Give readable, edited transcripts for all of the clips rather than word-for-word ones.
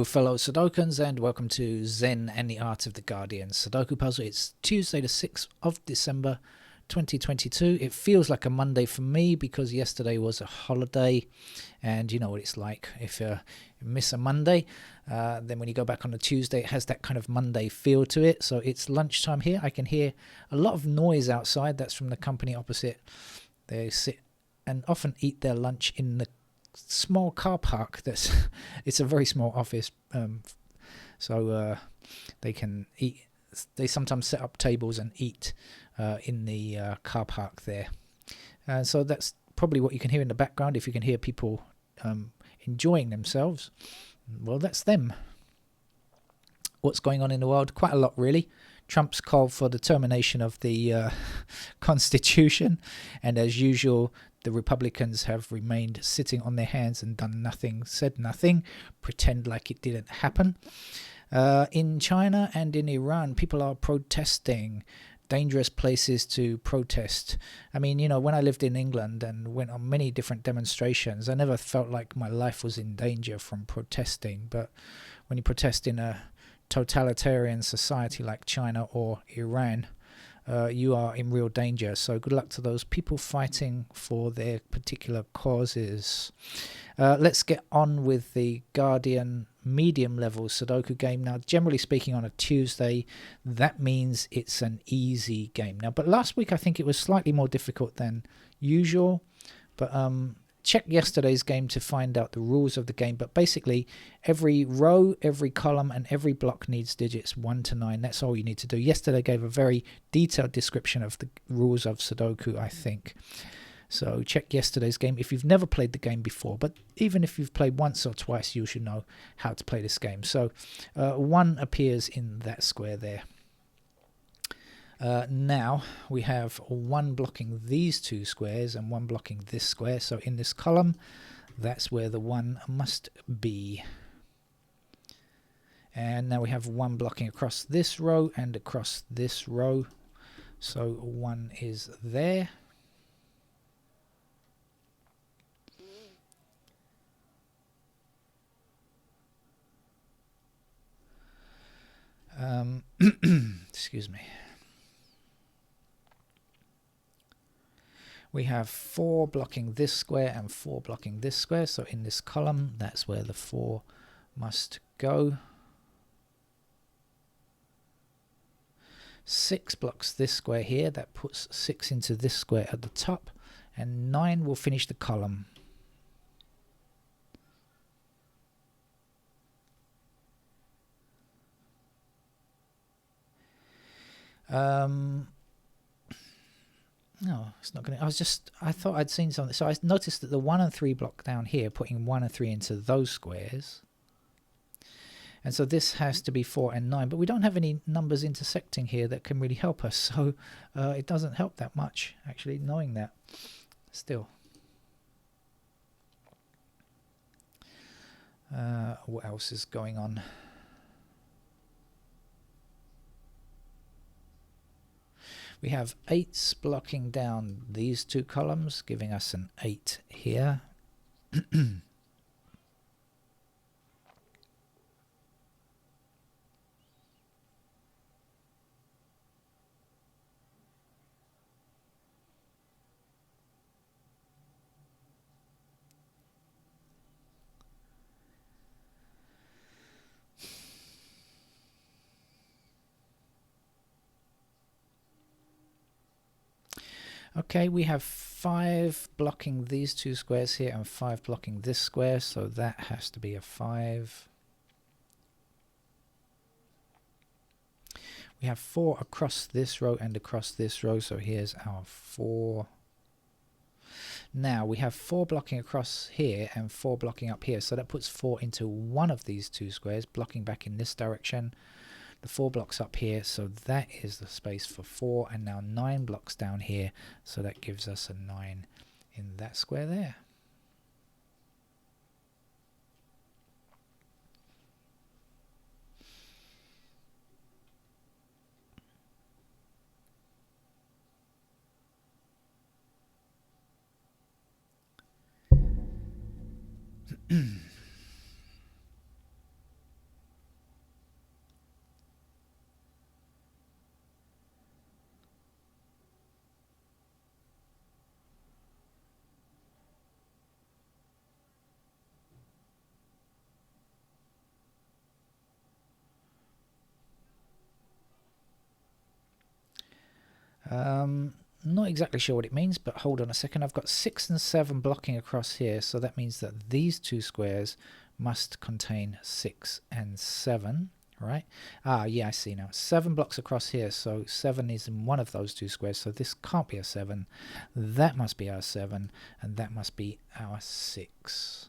Hello, fellow Sudokans, and welcome to Zen and the Art of the Guardian Sudoku Puzzle. It's Tuesday, the 6th of December, 2022. It feels like a Monday for me because yesterday was a holiday, and you know what it's like. If you miss a Monday, then when you go back on a Tuesday, it has that kind of Monday feel to it. So it's lunchtime here. I can hear a lot of noise outside. That's from the company opposite. They sit and often eat their lunch in the small car park. It's a very small office, so they can eat. They sometimes set up tables and eat in the car park there, so that's probably what you can hear in the background. If you can hear people enjoying themselves, well, that's them. What's going on in the world? Quite a lot, really. Trump's called for the termination of the Constitution, and as usual, the Republicans have remained sitting on their hands and done nothing, said nothing, pretend like it didn't happen. In China and in Iran, people are protesting, dangerous places to protest. I mean, you know, when I lived in England and went on many different demonstrations, I never felt like my life was in danger from protesting. But when you protest in a totalitarian society like China or Iran, you are in real danger. So good luck to those people fighting for their particular causes. Let's get on with the Guardian medium level Sudoku game. Now, generally speaking, on a Tuesday, that means it's an easy game. Now, but last week I think it was slightly more difficult than usual. But check yesterday's game to find out the rules of the game. But basically, every row, every column, and every block needs digits 1 to 9. That's all you need to do. Yesterday gave a very detailed description of the rules of Sudoku, I think. So check yesterday's game if you've never played the game before. But even if you've played once or twice, you should know how to play this game. So 1 appears in that square there. Now we have 1 blocking these 2 squares and 1 blocking this square. So in this column, that's where the 1 must be. And now we have 1 blocking across this row and across this row. So 1 is there. Excuse me. We have 4 blocking this square and 4 blocking this square. So in this column, that's where the 4 must go. 6 blocks this square here. That puts 6 into this square at the top. And 9 will finish the column. No, it's not going to... I thought I'd seen something. So I noticed that the 1 and 3 block down here, putting 1 and 3 into those squares. And so this has to be 4 and 9. But we don't have any numbers intersecting here that can really help us. So it doesn't help that much, actually, knowing that. Still. What else is going on? We have 8s blocking down these 2 columns, giving us an 8 here. Okay, we have 5 blocking these 2 squares here and 5 blocking this square, so that has to be a 5. We have 4 across this row and across this row, so here's our 4. Now we have 4 blocking across here and 4 blocking up here, so that puts 4 into one of these 2 squares, blocking back in this direction. The 4 blocks up here, so that is the space for 4, and now 9 blocks down here, so that gives us a 9 in that square there. Not exactly sure what it means, but hold on a second. I've got 6 and 7 blocking across here, so that means that these two squares must contain 6 and 7, right? Ah, yeah, I see now. 7 blocks across here, so 7 is in one of those two squares, so this can't be a 7. That must be our 7, and that must be our 6.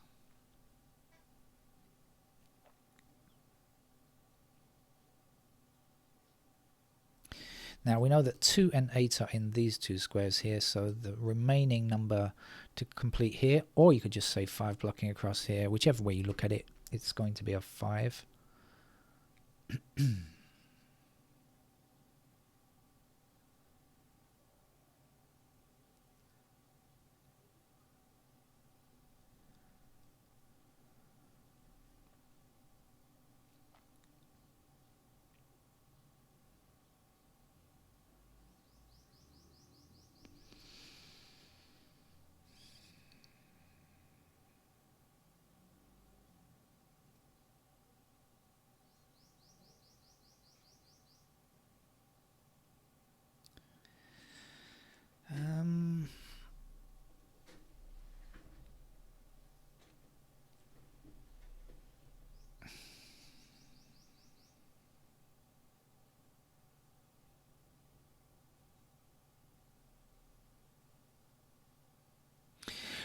Now we know that 2 and 8 are in these two squares here, so the remaining number to complete here, or you could just say 5 blocking across here, whichever way you look at it, it's going to be a 5.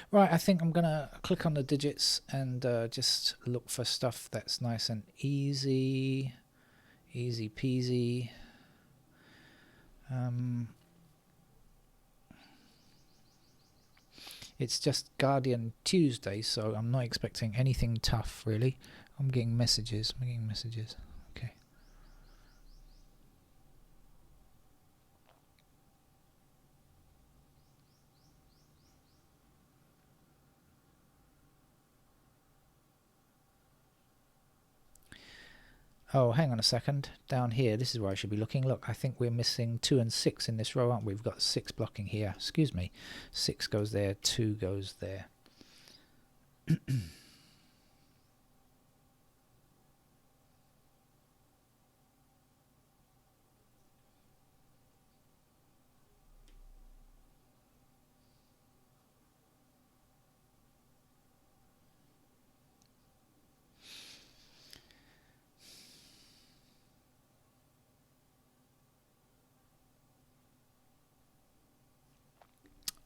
Right, I think I'm going to click on the digits and just look for stuff that's nice and easy. Easy peasy. It's just Guardian Tuesday, so I'm not expecting anything tough, really. I'm getting messages. Okay. Oh, hang on a second. Down here, this is where I should be looking. Look, I think we're missing 2 and 6 in this row, aren't we? We've got 6 blocking here. Excuse me. 6 goes there, 2 goes there.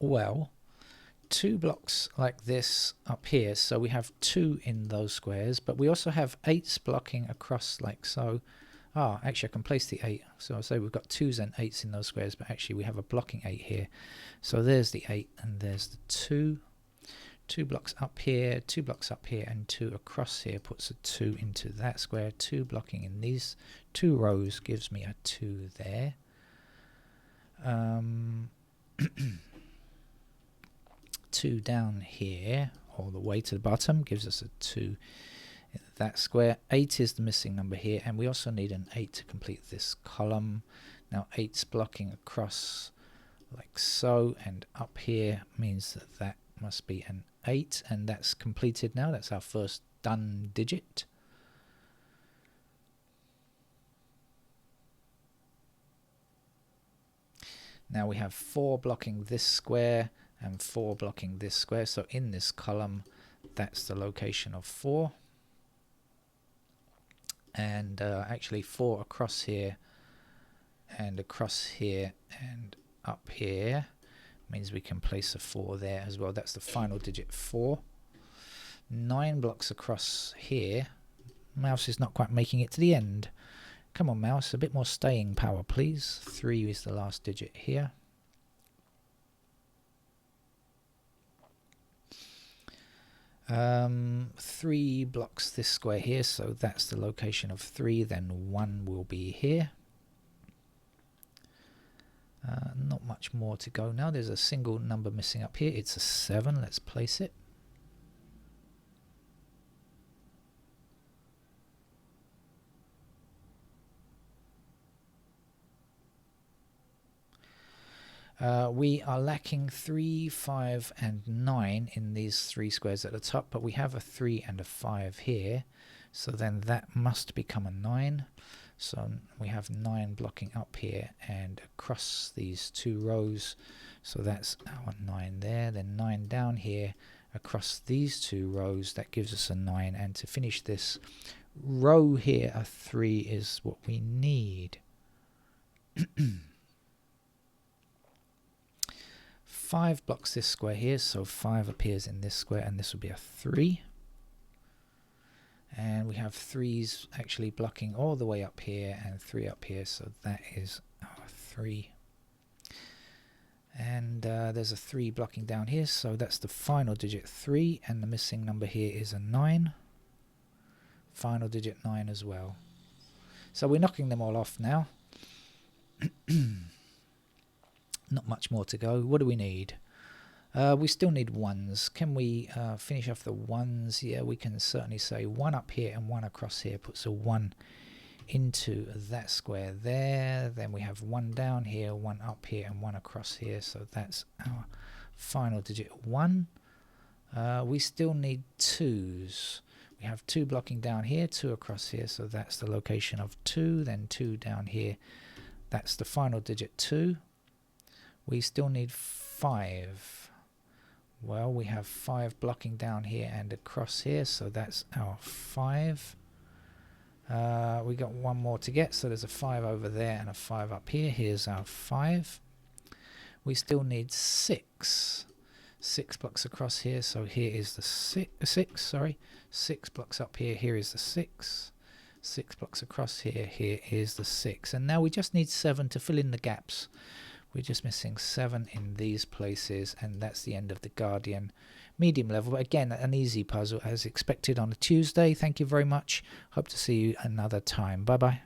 Well, 2 blocks like this up here, so we have 2 in those squares, but we also have 8s blocking across like so. Actually I can place the 8, so I'll say we've got 2s and 8s in those squares, but actually we have a blocking 8 here. So there's the 8 and there's the 2. 2 blocks up here, 2 blocks up here, and 2 across here puts a 2 into that square. 2 blocking in these 2 rows gives me a 2 there. 2 down here all the way to the bottom gives us a 2 in that square. 8 is the missing number here, and we also need an 8 to complete this column. Now 8's blocking across like so, and up here means that that must be an 8, and that's completed now. That's our first done digit. Now we have 4 blocking this square and 4 blocking this square, so in this column that's the location of 4, and actually 4 across here and across here and up here means we can place a 4 there as well. That's the final digit, 4. 9 blocks across here. Mouse is not quite making it to the end. Come on, mouse, a bit more staying power please. 3 is the last digit here. 3 blocks this square here, so that's the location of 3. Then 1 will be here. Not much more to go now. There's a single number missing up here. It's a 7. Let's place it. We are lacking 3, 5 and 9 in these 3 squares at the top, but we have a 3 and a 5 here, so then that must become a 9. So we have 9 blocking up here and across these 2 rows. So that's our 9 there, then 9 down here across these 2 rows. That gives us a 9, and to finish this row here, a 3 is what we need. 5 blocks this square here, so 5 appears in this square, and this will be a 3. And we have 3s actually blocking all the way up here and 3 up here, so that is our 3. And there's a 3 blocking down here, so that's the final digit 3, and the missing number here is a 9. Final digit 9 as well. So we're knocking them all off now. Not much more to go. What do we need? We still need 1s. Can we finish off the 1s? Yeah, we can certainly say 1 up here and 1 across here puts a 1 into that square there. Then we have 1 down here, 1 up here, and 1 across here. So that's our final digit 1. We still need 2s. We have 2 blocking down here, 2 across here. So that's the location of 2. Then 2 down here. That's the final digit 2. We still need 5. Well, we have 5 blocking down here and across here, so that's our 5. We got 1 more to get, so there's a 5 over there and a 5 up here. Here's our 5. We still need 6. 6 blocks across here, so here is the 6, sorry. 6 blocks up here, here is the 6. 6 blocks across here, here is the 6. And now we just need 7 to fill in the gaps. We're just missing 7 in these places, and that's the end of the Guardian medium level. But again, an easy puzzle as expected on a Tuesday. Thank you very much. Hope to see you another time. Bye bye.